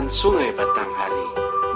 Aliran Sungai Batanghari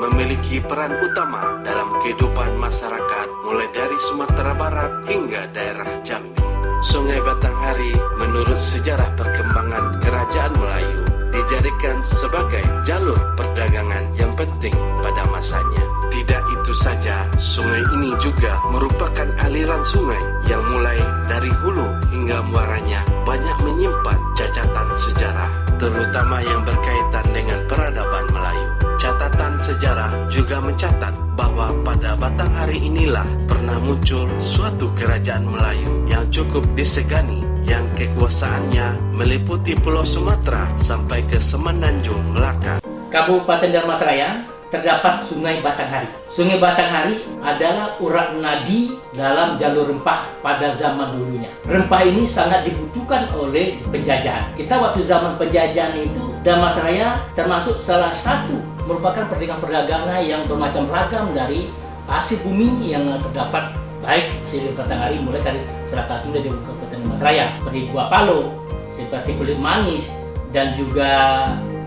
memiliki peran utama dalam kehidupan masyarakat mulai dari Sumatera Barat hingga daerah Jambi. Sungai Batanghari menurut sejarah perkembangan Kerajaan Melayu dijadikan sebagai jalur perdagangan yang penting pada masanya. Tidak itu saja, sungai ini juga merupakan aliran sungai yang mulai dari hulu hingga muaranya banyak menyimpan catatan sejarah, terutama yang berkaitan dengan peradaban Melayu. Catatan sejarah juga mencatat bahwa pada Batanghari inilah pernah muncul suatu kerajaan Melayu yang cukup disegani, yang kekuasaannya meliputi Pulau Sumatera sampai ke Semenanjung Melaka. Kabupaten Dharmasraya terdapat Sungai Batanghari. Sungai Batanghari adalah urat nadi dalam jalur rempah pada zaman dulunya. Rempah ini sangat dibutuhkan oleh penjajahan. Kita waktu zaman penjajahan itu, Dharmasraya termasuk salah satu merupakan perdagangan yang bermacam ragam dari hasil bumi yang terdapat baik di Batanghari mulai dari salah satu dari Kabupaten Dharmasraya seperti buah palo, seperti kulit manis dan juga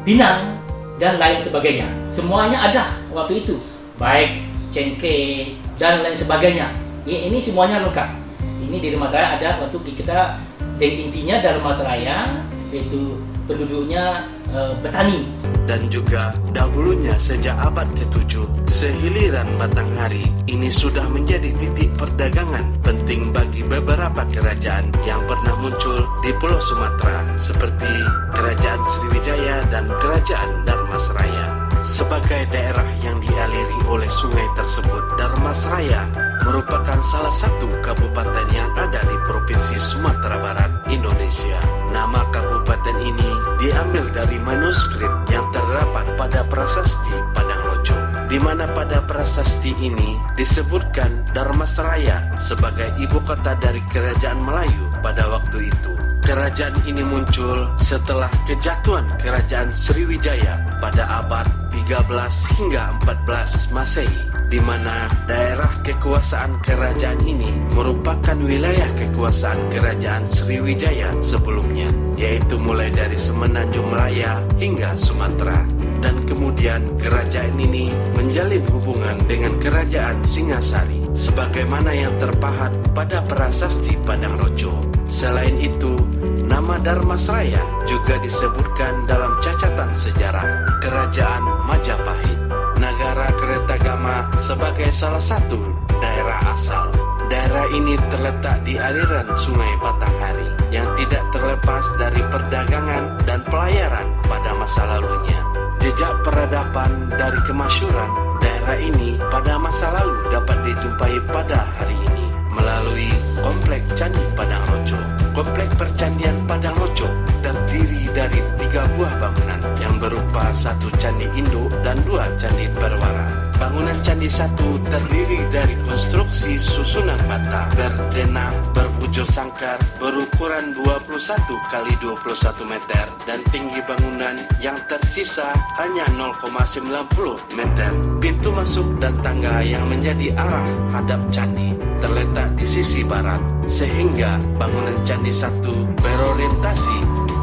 pinang dan lain sebagainya. Semuanya ada waktu itu, baik cengkeh dan lain sebagainya. Ini semuanya lengkap. Ini di Dharmasraya ada waktu kita, dan intinya Dharmasraya itu penduduknya petani. Dan juga dahulunya sejak abad ke-7, sehiliran Batanghari ini sudah menjadi titik perdagangan penting bagi beberapa kerajaan yang pernah muncul di Pulau Sumatera seperti Kerajaan Sriwijaya dan Kerajaan Dharmasraya. Sebagai daerah yang dialiri oleh sungai tersebut, Dharmasraya merupakan salah satu kabupaten yang ada di Provinsi Sumatera Barat, Indonesia. Nama kabupaten ini diambil dari manuskrip yang terdapat pada prasasti Padang Lojo, di mana pada prasasti ini disebutkan Dharmasraya sebagai ibu kota dari Kerajaan Melayu pada waktu itu. Kerajaan ini muncul setelah kejatuhan Kerajaan Sriwijaya pada abad 13 hingga 14 Masehi, di mana daerah kekuasaan kerajaan ini merupakan wilayah kekuasaan Kerajaan Sriwijaya sebelumnya, yaitu mulai dari Semenanjung Melaya hingga Sumatera. Dan kemudian kerajaan ini menjalin hubungan dengan Kerajaan Singasari sebagaimana yang terpahat pada prasasti Padang Rojo. Selain itu, nama Dharmasraya juga disebutkan dalam catatan sejarah Kerajaan Majapahit, negara Kertagama sebagai salah satu daerah asal. Daerah ini terletak di aliran Sungai Batanghari yang tidak terlepas dari perdagangan dan pelayaran pada masa lalunya. Jejak peradaban dari kemasyhuran daerah ini pada masa lalu dapat dijumpai pada hari ini melalui Komplek Candi Padang Rojo. Komplek Percandian Padang Rojo terdiri dari 3 buah bangunan yang berupa 1 candi induk dan 2 candi berwara. Bangunan candi 1 terdiri dari konstruksi susunan bata berdenah berbujur sangkar berukuran 21 kali 21 meter dan tinggi bangunan yang tersisa hanya 0,90 meter. Pintu masuk dan tangga yang menjadi arah hadap candi terletak di sisi barat, sehingga bangunan candi 1 berorientasi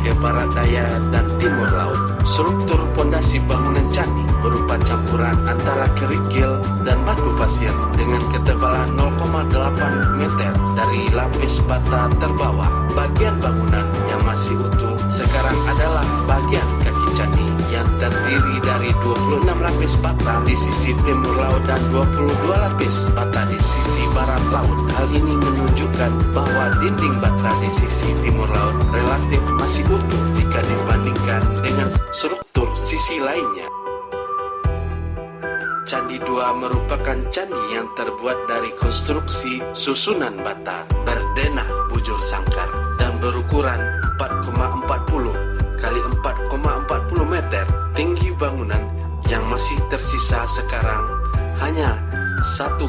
ke barat daya dan timur laut. Struktur pondasi bangunan candi berupa campuran antara kerikil dan batu pasir dengan ketebalan 0,8 meter dari lapis bata terbawah. Bagian bangunan yang masih utuh sekarang adalah bagian kaki candi yang terdiri dari 26 lapis bata di sisi timur laut dan 22 lapis bata di sisi barat laut. Hal ini menunjukkan bahwa dinding bata di sisi timur laut relatif masih utuh jika dibandingkan dengan struktur sisi lainnya. Candi 2 merupakan candi yang terbuat dari konstruksi susunan bata berdenah bujur sangkar dan berukuran 4,40 kali 4,40 meter. Tinggi bangunan yang masih tersisa sekarang hanya 1,28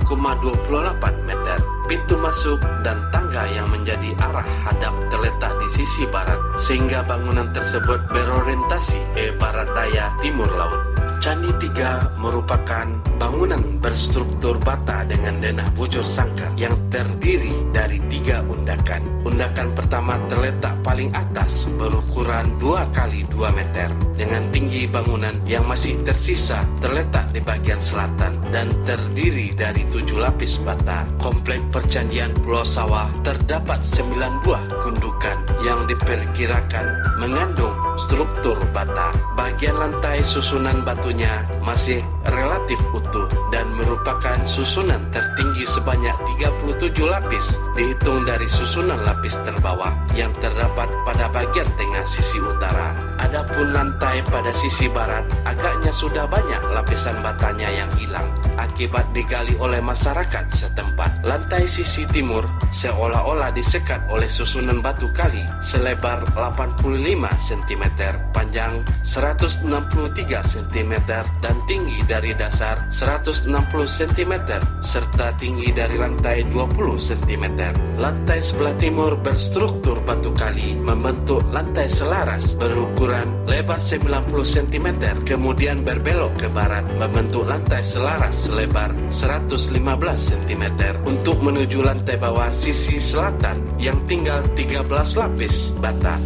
meter. Pintu masuk dan tangga yang menjadi arah hadap terletak di sisi barat, sehingga bangunan tersebut berorientasi ke barat daya timur laut. Candi Tiga merupakan bangunan berstruktur bata dengan denah bujur sangkar yang terdiri dari 3 undakan. Undakan pertama terletak paling atas berukuran 2 kali 2 meter dengan tinggi bangunan yang masih tersisa terletak di bagian selatan dan terdiri dari 7 lapis bata. Komplek Percandian Pulau Sawah terdapat 9 buah gundukan yang diperkirakan mengandung struktur bata. Bagian lantai susunan batunya masih relatif utuh dan merupakan susunan tertinggi sebanyak 37 lapis dihitung dari susunan lapis terbawah yang terdapat pada bagian tengah sisi utara. Adapun lantai pada sisi barat agaknya sudah banyak lapisan batanya yang hilang akibat digali oleh masyarakat setempat. Lantai sisi timur seolah-olah disekat oleh susunan batu kali selebar 85 cm, panjang 163 cm dan tinggi dari dasar 160 cm serta tinggi dari lantai 20 cm. Lantai sebelah timur berstruktur batu kali membentuk lantai selaras berukuran lebar 90 cm, kemudian berbelok ke barat membentuk lantai selaras selebar 115 cm untuk menuju lantai bawah sisi selatan yang tinggal 13 lapis bata.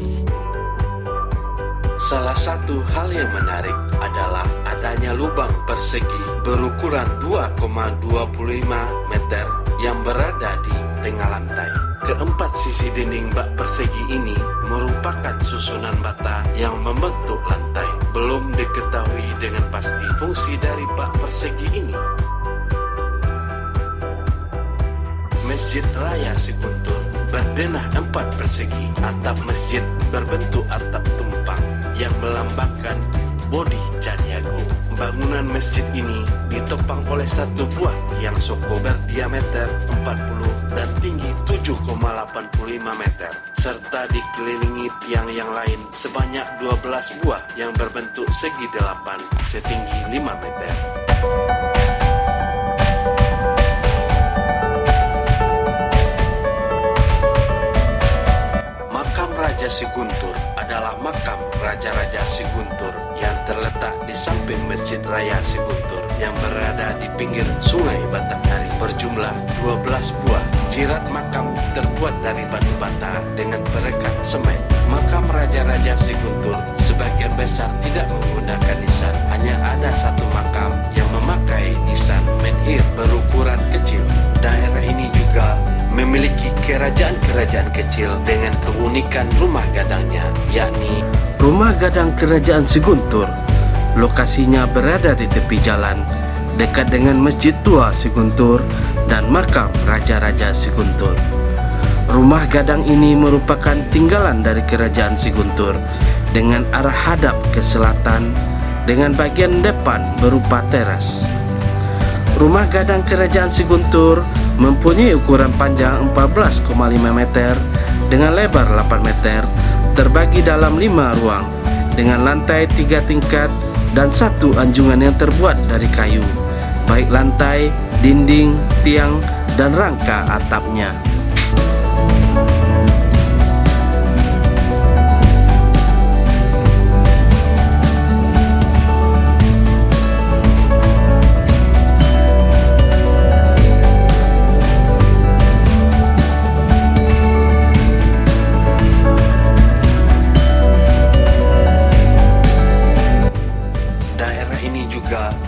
Salah satu hal yang menarik adalah adanya lubang persegi berukuran 2,25 meter yang berada di tengah lantai. Keempat sisi dinding bak persegi ini merupakan susunan bata yang membentuk lantai. Belum diketahui dengan pasti fungsi dari bak persegi ini. Masjid Raya Siguntur berdenah 4 persegi. Atap masjid berbentuk atap tumpang yang melambangkan bodi Caniago. Bangunan masjid ini ditopang oleh 1 buah tiang soko berdiameter 40 dan tinggi 7,85 meter serta dikelilingi tiang yang lain sebanyak 12 buah yang berbentuk segi 8 setinggi 5 meter. Raja Siguntur adalah makam Raja-Raja Siguntur yang terletak di samping Masjid Raya Siguntur yang berada di pinggir Sungai Batanghari berjumlah 12 buah. Jirat makam terbuat dari batu bata dengan perekat semen. Makam Raja-Raja Siguntur sebagian besar tidak menggunakan nisan. Hanya ada 1 makam yang memakai nisan menhir berukuran kecil. Daerah ini juga memiliki kerajaan-kerajaan kecil dengan keunikan rumah gadangnya, yakni Rumah Gadang Kerajaan Siguntur. Lokasinya berada di tepi jalan, dekat dengan Masjid Tua Siguntur dan makam Raja-Raja Siguntur. Rumah gadang ini merupakan tinggalan dari Kerajaan Siguntur dengan arah hadap ke selatan dengan bagian depan berupa teras. Rumah gadang Kerajaan Siguntur mempunyai ukuran panjang 14,5 meter dengan lebar 8 meter, terbagi dalam 5 ruang dengan lantai 3 tingkat dan 1 anjungan yang terbuat dari kayu, baik lantai, dinding, tiang, dan rangka atapnya.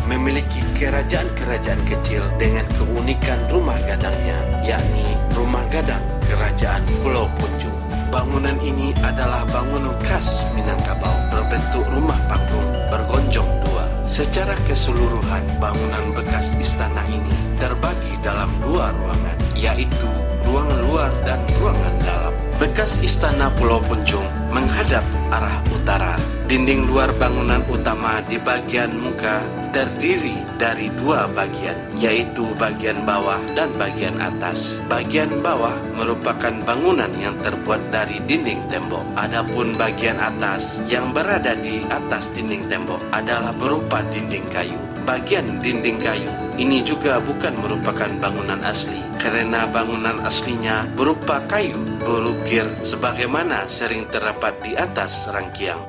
Memiliki kerajaan-kerajaan kecil dengan keunikan rumah gadangnya, yakni Rumah Gadang Kerajaan Pulau Punjung. Bangunan ini adalah bangunan khas Minangkabau berbentuk rumah panggung bergonjong 2. Secara keseluruhan, bangunan bekas istana ini terbagi dalam 2 ruangan, yaitu ruangan luar dan ruangan dalam. Bekas istana Pulau Punjung menghadap arah utara. Dinding luar bangunan utama di bagian muka terdiri dari 2 bagian, yaitu bagian bawah dan bagian atas. Bagian bawah merupakan bangunan yang terbuat dari dinding tembok. Adapun bagian atas yang berada di atas dinding tembok adalah berupa dinding kayu. Bagian dinding kayu ini juga bukan merupakan bangunan asli, karena bangunan aslinya berupa kayu berukir sebagaimana sering terdapat di atas rangkiang.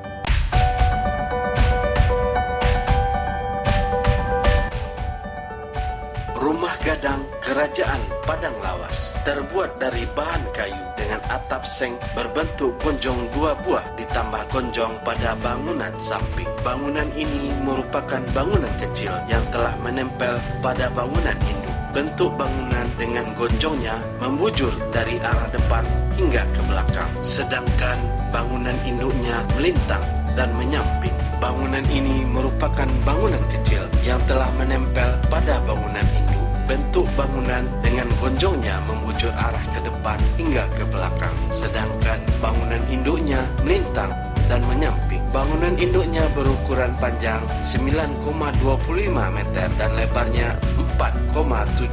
gadang kerajaan Padang Lawas terbuat dari bahan kayu dengan atap seng berbentuk gonjong 2 buah ditambah gonjong pada bangunan samping. Bangunan ini merupakan bangunan kecil yang telah menempel pada bangunan induk. Bentuk bangunan dengan gonjongnya membujur dari arah depan hingga ke belakang, sedangkan bangunan induknya melintang dan menyamping. Bangunan ini merupakan bangunan kecil yang telah menempel pada bangunan induk. Bentuk bangunan dengan gonjongnya membujur arah ke depan hingga ke belakang, sedangkan bangunan induknya melintang dan menyamping. Bangunan induknya berukuran panjang 9,25 meter dan lebarnya 4,75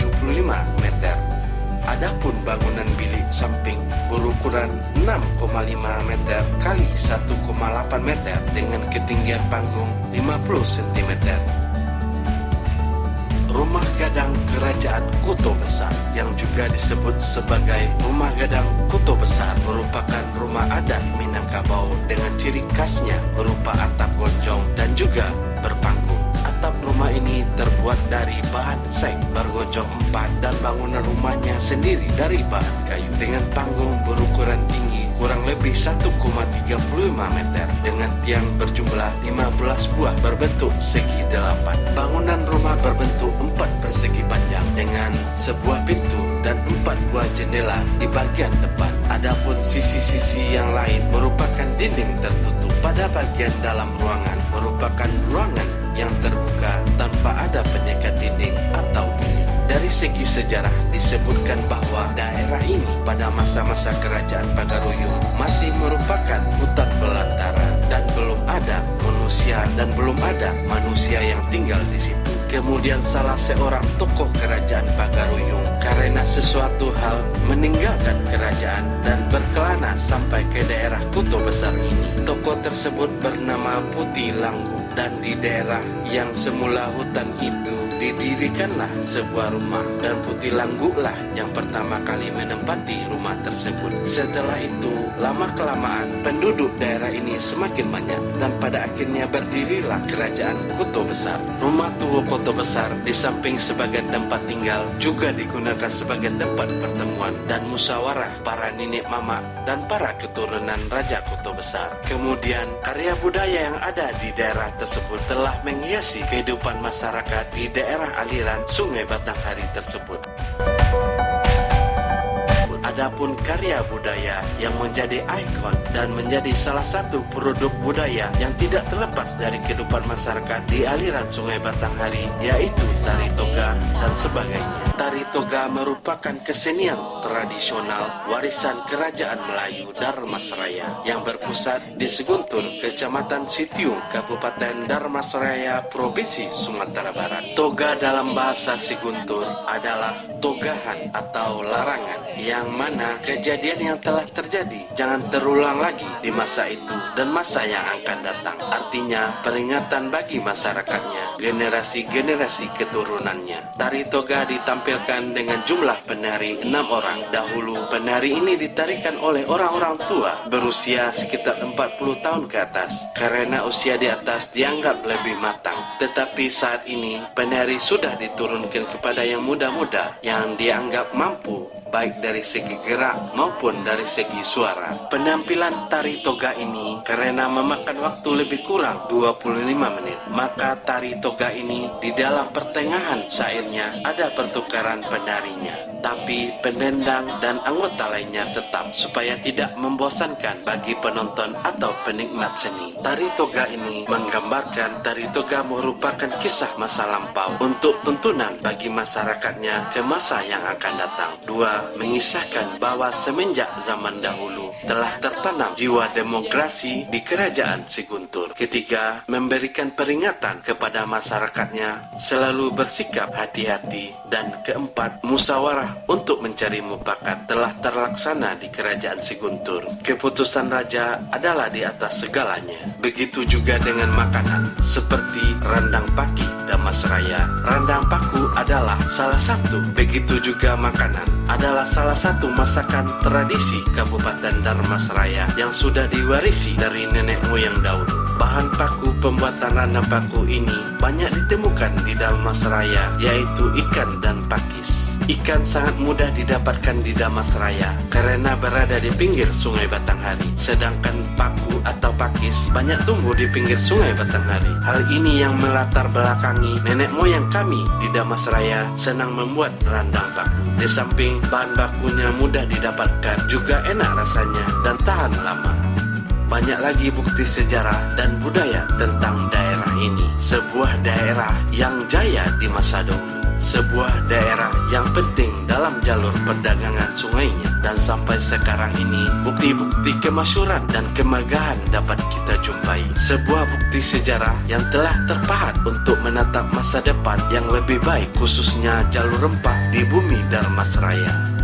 meter. Adapun bangunan bilik samping berukuran 6,5 meter kali 1,8 meter dengan ketinggian panggung 50 cm. Rumah gadang kerajaan Kuto Besar yang juga disebut sebagai Rumah Gadang Kuto Besar merupakan rumah adat Minangkabau dengan ciri khasnya berupa atap gonjong dan juga berpanggung. Atap rumah ini terbuat dari bahan seng bergonjong 4 dan bangunan rumahnya sendiri dari bahan kayu dengan panggung berukuran tinggi kurang lebih 1,35 meter dengan tiang berjumlah 15 buah berbentuk segi 8. Bangunan rumah berbentuk 4 persegi panjang dengan sebuah pintu dan 4 buah jendela di bagian depan. Adapun sisi-sisi yang lain merupakan dinding tertutup. Pada bagian dalam ruangan merupakan ruangan yang terbuka tanpa ada penyekat dinding atau bilik. Dari segi sejarah disebutkan bahwa daerah ini pada masa-masa kerajaan Pagaruyung masih merupakan hutan belantara dan belum ada manusia yang tinggal di situ. Kemudian salah seorang tokoh kerajaan Pagaruyung karena sesuatu hal meninggalkan kerajaan dan berkelana sampai ke daerah Kuto Besar ini. Tokoh tersebut bernama Putih Langgu dan di daerah yang semula hutan itu didirikanlah sebuah rumah dan Putih Langgu lah yang pertama kali menempati rumah tersebut. Setelah itu lama-kelamaan penduduk daerah ini semakin banyak dan pada akhirnya berdirilah kerajaan Kuto Besar. Rumah tua Kuto Besar di samping sebagai tempat tinggal juga digunakan sebagai tempat pertemuan dan musyawarah para nenek mama dan para keturunan Raja Kuto Besar. Kemudian karya budaya yang ada di daerah tersebut telah menghiasi kehidupan masyarakat di daerah aliran Sungai Batanghari tersebut. Adapun karya budaya yang menjadi ikon dan menjadi salah satu produk budaya yang tidak terlepas dari kehidupan masyarakat di aliran Sungai Batanghari yaitu tari toga dan sebagainya. Tari toga merupakan kesenian tradisional warisan kerajaan Melayu Dharmasraya yang berpusat di Seguntur, Kecamatan Sitiung, Kabupaten Dharmasraya, Provinsi Sumatera Barat. Toga dalam bahasa Seguntur adalah togahan atau larangan yang mana kejadian yang telah terjadi jangan terulang lagi di masa itu dan masa yang akan datang. Artinya peringatan bagi masyarakatnya, generasi-generasi keturunannya. Tari toga ditampilkan dengan jumlah penari 6 orang. Dahulu penari ini ditarikan oleh orang-orang tua berusia sekitar 40 tahun ke atas karena usia di atas dianggap lebih matang. Tetapi saat ini penari sudah diturunkan kepada yang muda-muda yang dianggap mampu baik dari segi gerak maupun dari segi suara. Penampilan tari toga ini karena memakan waktu lebih kurang 25 menit, maka tari toga ini di dalam pertengahan syairnya ada pertukaran penarinya, tapi pendendang dan anggota lainnya tetap supaya tidak membosankan bagi penonton atau penikmat seni. Tari toga ini menggambarkan tari toga merupakan kisah masa lampau untuk tuntunan bagi masyarakatnya ke masa yang akan datang. 2. Mengisahkan bahwa semenjak zaman dahulu telah tertanam jiwa demokrasi di kerajaan Seguntur. 3. Memberikan peringatan kepada masyarakatnya selalu bersikap hati-hati. Dan 4. Musyawarah untuk mencari mufakat telah terlaksana di kerajaan Seguntur. Keputusan raja adalah di atas segalanya. Begitu juga dengan makanan seperti randang paki Dharmasraya. Randang paku adalah salah satu. Begitu juga makanan adalah salah satu masakan tradisi Kabupaten Dharmasraya yang sudah diwarisi dari nenek moyang dahulu. Bahan baku pembuatan randang paku ini banyak ditemukan di Damastraya, yaitu ikan dan pakis. Ikan sangat mudah didapatkan di Damastraya karena berada di pinggir Sungai Batanghari, sedangkan paku atau pakis banyak tumbuh di pinggir Sungai Batanghari. Hal ini yang melatar belakangi nenek moyang kami di Damastraya senang membuat randang paku. Di samping bahan bakunya mudah didapatkan, juga enak rasanya dan tahan lama. Banyak lagi bukti sejarah dan budaya tentang daerah ini. Sebuah daerah yang jaya di masa dahulu, sebuah daerah yang penting dalam jalur perdagangan sungainya, dan sampai sekarang ini bukti-bukti kemasyhuran dan kemegahan dapat kita jumpai. Sebuah bukti sejarah yang telah terpahat untuk menatap masa depan yang lebih baik, khususnya jalur rempah di bumi Dharmasraya.